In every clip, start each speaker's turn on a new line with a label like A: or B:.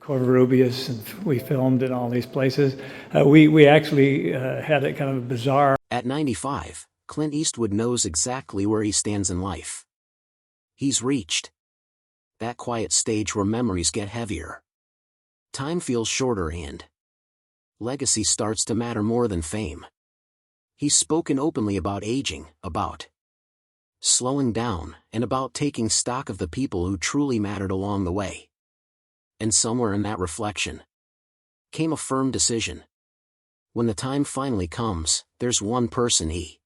A: Covarrubias, and we filmed in all these places. We actually had a kind of a bizarre.
B: At 95, Clint Eastwood knows exactly where he stands in life. He's reached that quiet stage where memories get heavier. Time feels shorter and legacy starts to matter more than fame. He's spoken openly about aging, about slowing down, and about taking stock of the people who truly mattered along the way. And somewhere in that reflection came a firm decision. When the time finally comes, there's one person he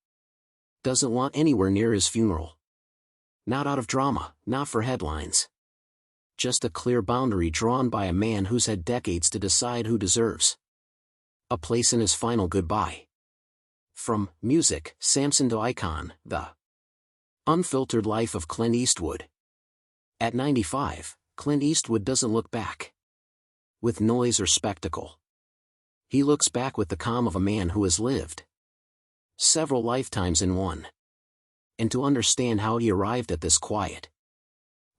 B: doesn't want anywhere near his funeral. Not out of drama, not for headlines. Just a clear boundary drawn by a man who's had decades to decide who deserves a place in his final goodbye. From music, Samson to icon, the unfiltered life of Clint Eastwood. At 95, Clint Eastwood doesn't look back with noise or spectacle. He looks back with the calm of a man who has lived several lifetimes in one. And to understand how he arrived at this quiet,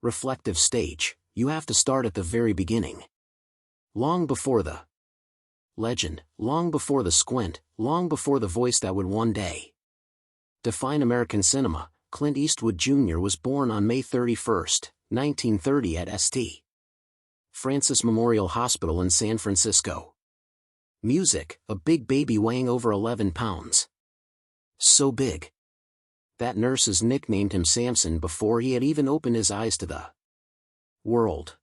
B: reflective stage, you have to start at the very beginning. Long before the legend, long before the squint, long before the voice that would one day define American cinema, Clint Eastwood Jr. was born on May 31, 1930 at St. Francis Memorial Hospital in San Francisco. Music, a big baby weighing over 11 pounds. So big that nurses nicknamed him Samson before he had even opened his eyes to the world.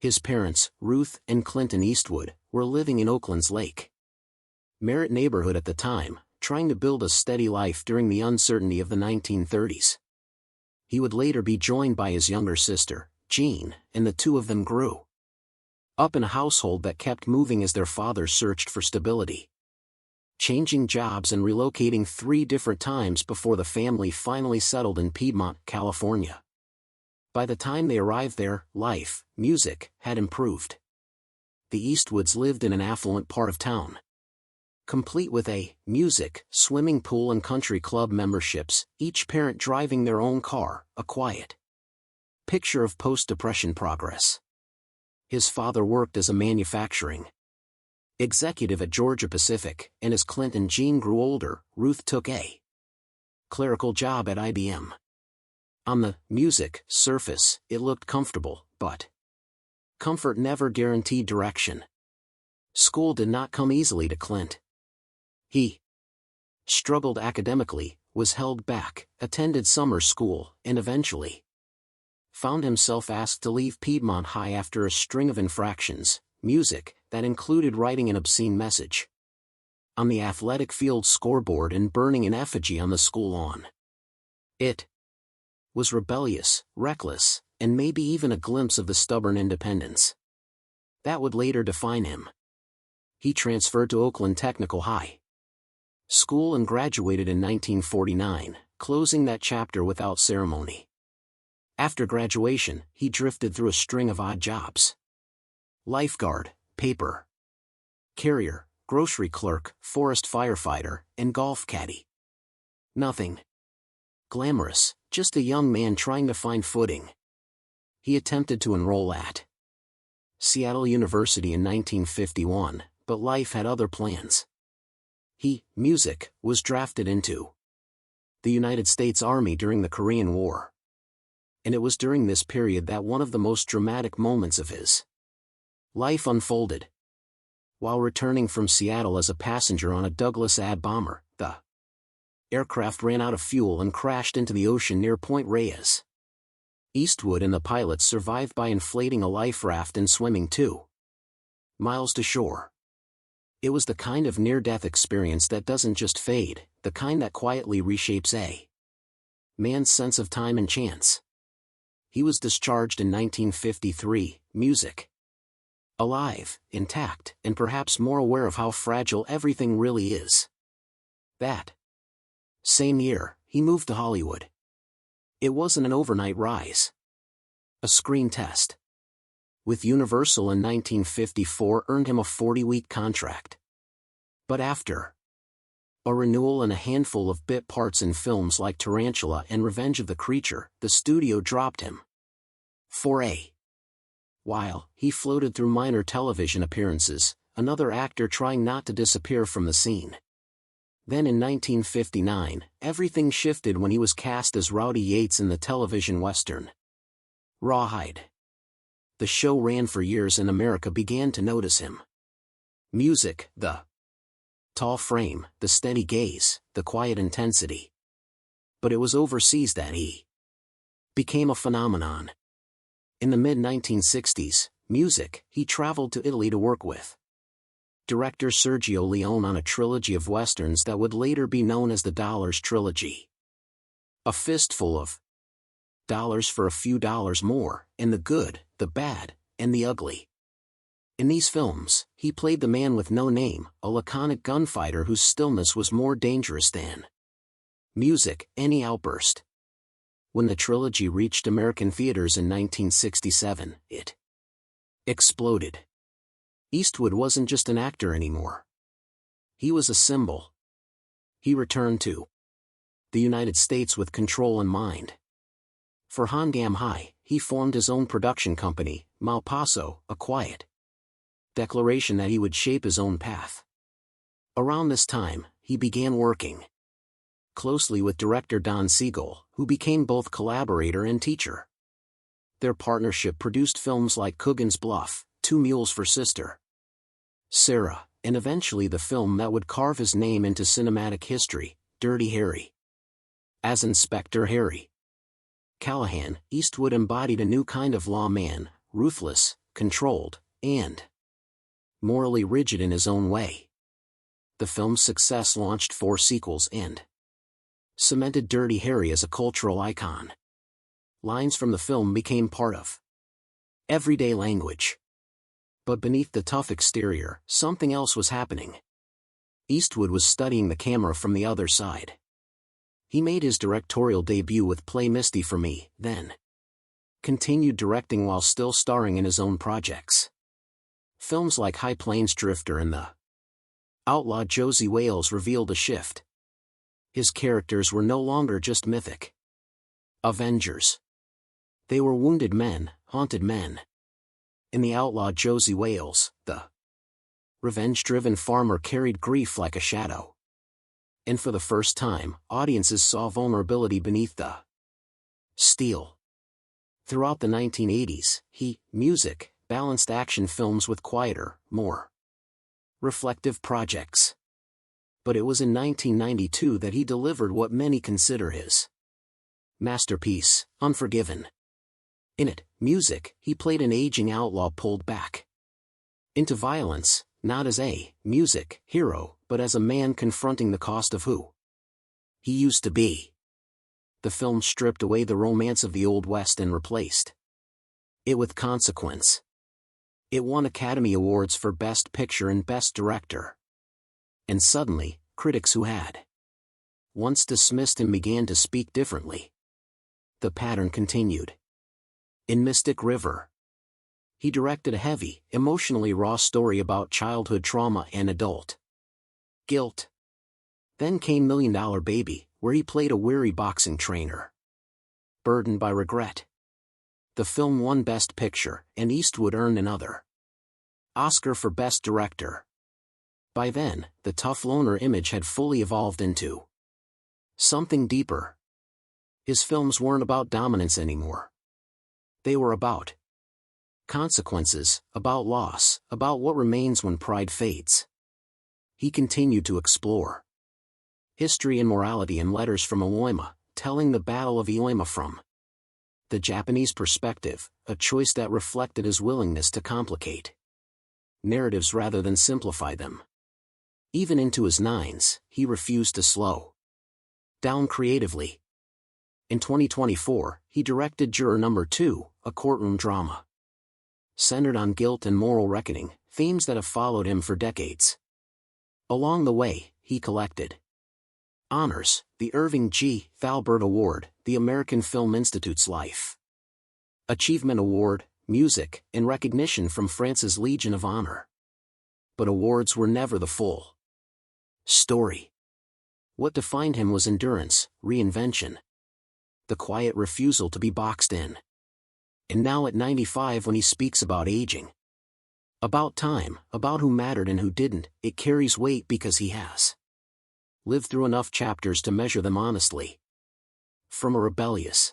B: His parents, Ruth and Clinton Eastwood, were living in Oakland's Lake Merritt neighborhood at the time, trying to build a steady life during the uncertainty of the 1930s. He would later be joined by his younger sister, Jean, and the two of them grew up in a household that kept moving as their father searched for stability, changing jobs and relocating 3 different times before the family finally settled in Piedmont, California. By the time they arrived there, life, music, had improved. The Eastwoods lived in an affluent part of town, complete with a music, swimming pool and country club memberships, each parent driving their own car, a quiet picture of post-depression progress. His father worked as a manufacturing executive at Georgia Pacific, and as Clint and Jean grew older, Ruth took a clerical job at IBM. On the music surface, it looked comfortable, but comfort never guaranteed direction. School did not come easily to Clint. He struggled academically, was held back, attended summer school, and eventually found himself asked to leave Piedmont High after a string of infractions, music, that included writing an obscene message on the athletic field scoreboard and burning an effigy on the school lawn. It was rebellious, reckless, and maybe even a glimpse of the stubborn independence that would later define him. He transferred to Oakland Technical High School and graduated in 1949, closing that chapter without ceremony. After graduation, he drifted through a string of odd jobs: lifeguard, paper carrier, grocery clerk, forest firefighter, and golf caddy. Nothing glamorous, just a young man trying to find footing. He attempted to enroll at Seattle University in 1951, but life had other plans. Music, was drafted into the United States Army during the Korean War. And it was during this period that one of the most dramatic moments of his life unfolded. While returning from Seattle as a passenger on a Douglas Ad bomber, the aircraft ran out of fuel and crashed into the ocean near Point Reyes. Eastwood and the pilots survived by inflating a life raft and swimming 2 miles to shore. It was the kind of near-death experience that doesn't just fade, the kind that quietly reshapes a man's sense of time and chance. He was discharged in 1953, music alive, intact, and perhaps more aware of how fragile everything really is. That same year, he moved to Hollywood. It wasn't an overnight rise. A screen test with Universal in 1954 earned him a 40-week contract. But after a renewal and a handful of bit parts in films like Tarantula and Revenge of the Creature, the studio dropped him for a While he floated through minor television appearances, another actor trying not to disappear from the scene. Then in 1959, everything shifted when he was cast as Rowdy Yates in the television western Rawhide. The show ran for years and America began to notice him. Music, the tall frame, the steady gaze, the quiet intensity. But it was overseas that he became a phenomenon. In the mid-1960s, Music, he traveled to Italy to work with director Sergio Leone on a trilogy of westerns that would later be known as the Dollars Trilogy. A fistful of dollars for a few dollars more, and the good, the bad, and the ugly. In these films, he played the man with no name, a laconic gunfighter whose stillness was more dangerous than music, any outburst. When the trilogy reached American theaters in 1967, it exploded. Eastwood wasn't just an actor anymore. He was a symbol. He returned to the United States with control in mind. For Hongam High, he formed his own production company, Malpaso, a quiet declaration that he would shape his own path. Around this time, he began working closely with director Don Siegel, who became both collaborator and teacher. Their partnership produced films like Coogan's Bluff, Two Mules for Sister Sarah, and eventually the film that would carve his name into cinematic history, Dirty Harry. As Inspector Harry Callahan, Eastwood embodied a new kind of lawman, ruthless, controlled, and morally rigid in his own way. The film's success launched 4 sequels and cemented Dirty Harry as a cultural icon. Lines from the film became part of everyday language. But beneath the tough exterior, something else was happening. Eastwood was studying the camera from the other side. He made his directorial debut with Play Misty for Me, then continued directing while still starring in his own projects. Films like High Plains Drifter and The Outlaw Josie Wales revealed a shift. His characters were no longer just mythic avengers. They were wounded men, haunted men. In The Outlaw Josie Wales, the revenge-driven farmer carried grief like a shadow. And for the first time, audiences saw vulnerability beneath the steel. Throughout the 1980s, Music, balanced action films with quieter, more reflective projects. But it was in 1992 that he delivered what many consider his masterpiece, Unforgiven. In it, Music, he played an aging outlaw pulled back into violence, not as a music hero, but as a man confronting the cost of who he used to be. The film stripped away the romance of the Old West and replaced it with consequence. It won Academy Awards for Best Picture and Best Director. And suddenly, critics who had once dismissed him began to speak differently. The pattern continued. In Mystic River, he directed a heavy, emotionally raw story about childhood trauma and adult guilt. Then came $1 Million Baby, where he played a weary boxing trainer burdened by regret. The film won Best Picture, and Eastwood earned another Oscar for Best Director. By then, the tough loner image had fully evolved into something deeper. His films weren't about dominance anymore. They were about consequences, about loss, about what remains when pride fades. He continued to explore history and morality in Letters from Iwo, telling the Battle of Iwo from the Japanese perspective, a choice that reflected his willingness to complicate narratives rather than simplify them. Even into his 90s, he refused to slow down creatively. In 2024, he directed Juror No. 2, a courtroom drama centered on guilt and moral reckoning, themes that have followed him for decades. Along the way, he collected honors, the Irving G. Thalberg Award, the American Film Institute's Life Achievement Award, Music, and recognition from France's Legion of Honor. But awards were never the full story. What defined him was endurance, reinvention, the quiet refusal to be boxed in. And now at 95 when he speaks about aging. About time, about who mattered and who didn't, it carries weight because he has lived through enough chapters to measure them honestly. From a rebellious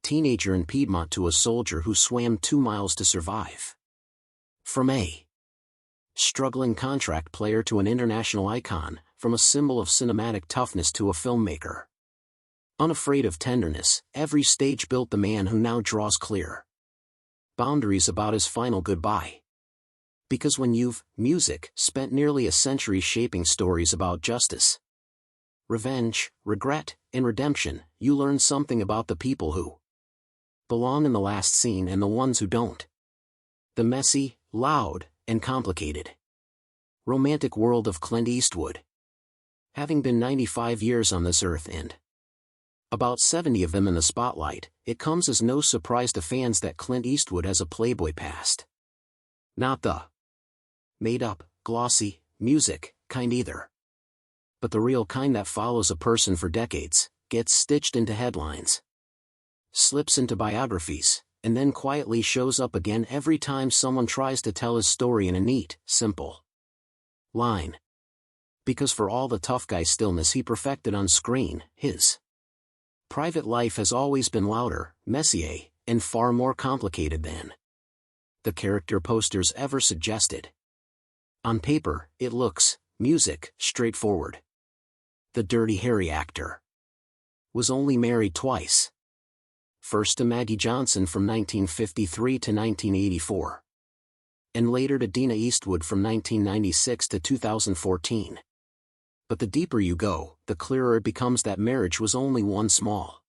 B: teenager in Piedmont to a soldier who swam 2 miles to survive. From a struggling contract player to an international icon, from a symbol of cinematic toughness to a filmmaker unafraid of tenderness, every stage built the man who now draws clear boundaries about his final goodbye. Because when you've, music, spent nearly a century shaping stories about justice, revenge, regret, and redemption, you learn something about the people who belong in the last scene and the ones who don't. The messy, loud, and complicated romantic world of Clint Eastwood. Having been 95 years on this earth and about 70 of them in the spotlight, it comes as no surprise to fans that Clint Eastwood has a Playboy past. Not the made-up, glossy, music kind either, but the real kind that follows a person for decades, gets stitched into headlines, slips into biographies, and then quietly shows up again every time someone tries to tell his story in a neat, simple line. Because for all the tough guy stillness he perfected on screen, his private life has always been louder, messier, and far more complicated than the character posters ever suggested. On paper, it looks, music, straightforward. The Dirty Harry actor was only married twice. First to Maggie Johnson from 1953 to 1984. And later to Dina Eastwood from 1996 to 2014. But the deeper you go, the clearer it becomes that marriage was only one small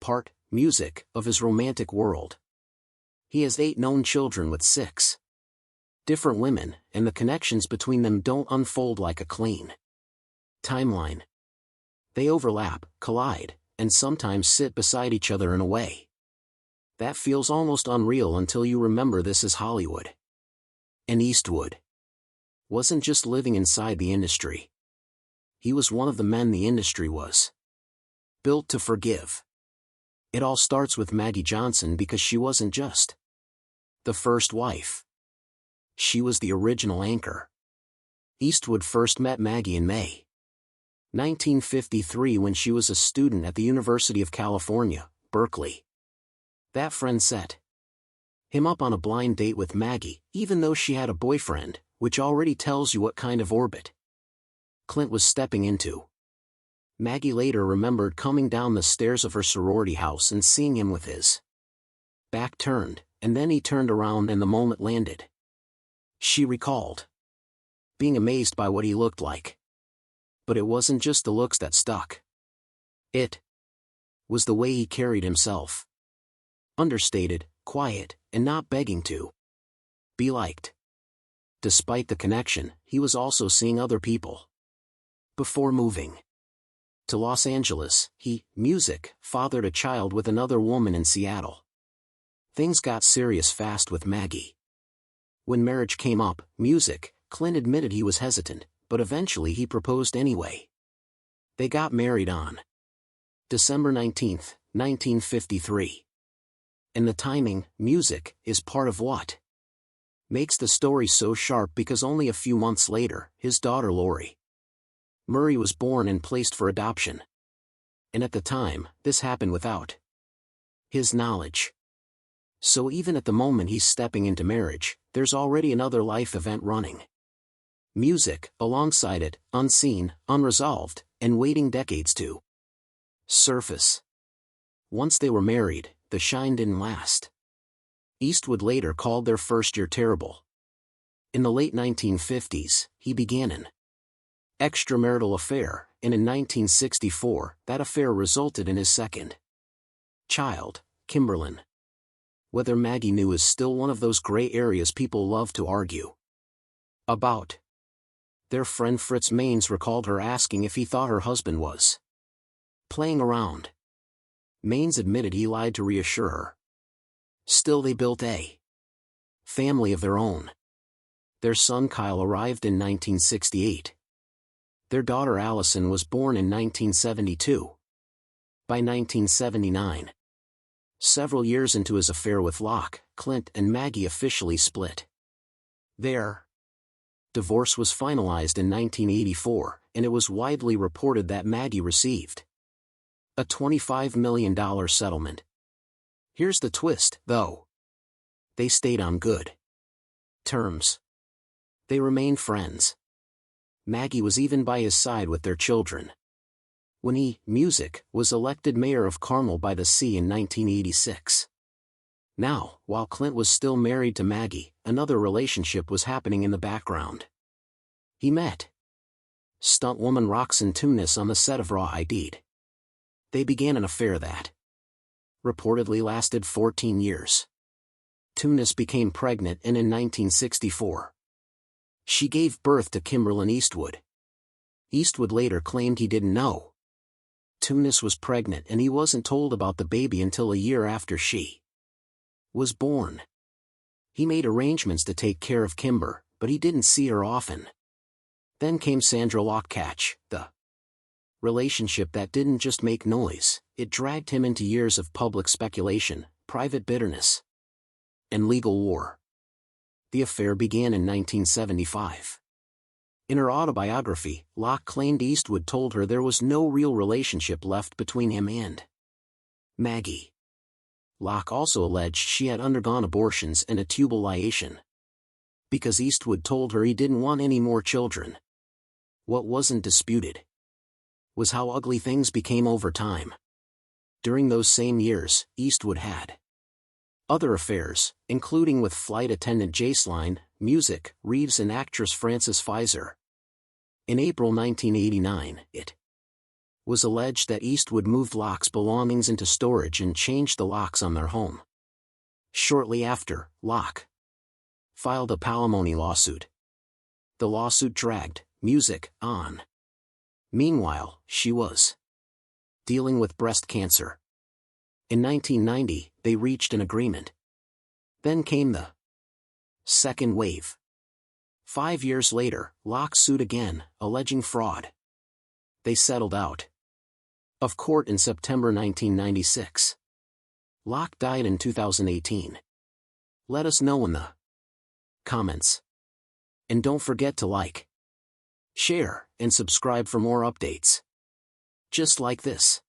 B: part, music, of his romantic world. He has 8 known children with 6 different women, and the connections between them don't unfold like a clean timeline. They overlap, collide, and sometimes sit beside each other in a way that feels almost unreal until you remember this is Hollywood. And Eastwood wasn't just living inside the industry. He was one of the men the industry was built to forgive. It all starts with Maggie Johnson because she wasn't just the first wife. She was the original anchor. Eastwood first met Maggie in May 1953 when she was a student at the University of California, Berkeley. That friend set him up on a blind date with Maggie, even though she had a boyfriend, which already tells you what kind of orbit Clint was stepping into. Maggie later remembered coming down the stairs of her sorority house and seeing him with his back turned, and then he turned around and the moment landed. She recalled being amazed by what he looked like. But it wasn't just the looks that stuck. It was the way he carried himself. Understated, quiet, and not begging to be liked. Despite the connection, he was also seeing other people. Before moving to Los Angeles, he, music, fathered a child with another woman in Seattle. Things got serious fast with Maggie. When marriage came up, music, Clint admitted he was hesitant, but eventually he proposed anyway. They got married on December 19, 1953. And the timing, music, is part of what makes the story so sharp because only a few months later, his daughter Lori Murray was born and placed for adoption. And at the time, this happened without his knowledge. So even at the moment he's stepping into marriage, there's already another life event running. Music, alongside it, unseen, unresolved, and waiting decades to surface. Once they were married, the shine didn't last. Eastwood later called their first year terrible. In the late 1950s, he began an extramarital affair, and in 1964, that affair resulted in his second child, Kimberlyn. Whether Maggie knew is still one of those gray areas people love to argue about. Their friend Fritz Maines recalled her asking if he thought her husband was playing around. Maines admitted he lied to reassure her. Still, they built a family of their own. Their son Kyle arrived in 1968. Their daughter Allison was born in 1972. By 1979, Several years into his affair with Locke, Clint and Maggie officially split. Their divorce was finalized in 1984, and it was widely reported that Maggie received a $25 million settlement. Here's the twist, though. They stayed on good terms. They remained friends. Maggie was even by his side with their children when he, Music, was elected mayor of Carmel by the Sea in 1986. Now, while Clint was still married to Maggie, another relationship was happening in the background. He met stuntwoman Roxanne Tunis on the set of Raw ID'd. They began an affair that reportedly lasted 14 years. Tunis became pregnant, and in 1964, she gave birth to Kimberlyn Eastwood. Eastwood later claimed he didn't know Tunis was pregnant, and he wasn't told about the baby until a year after she was born. He made arrangements to take care of Kimber, but he didn't see her often. Then came Sandra Lockcatch, the relationship that didn't just make noise, it dragged him into years of public speculation, private bitterness, and legal war. The affair began in 1975. In her autobiography, Locke claimed Eastwood told her there was no real relationship left between him and Maggie. Locke also alleged she had undergone abortions and a tubal liation because Eastwood told her he didn't want any more children. What wasn't disputed was how ugly things became over time. During those same years, Eastwood had other affairs, including with flight attendant Jaceline, Music, Reeves, and actress Frances Pfizer. In April 1989, it was alleged that Eastwood moved Locke's belongings into storage and changed the locks on their home. Shortly after, Locke filed a palimony lawsuit. The lawsuit dragged Music on. Meanwhile, she was dealing with breast cancer. In 1990, they reached an agreement. Then came the second wave. 5 years later, Locke sued again, alleging fraud. They settled out of court in September 1996. Locke died in 2018. Let us know in the comments. And don't forget to like, share, and subscribe for more updates just like this.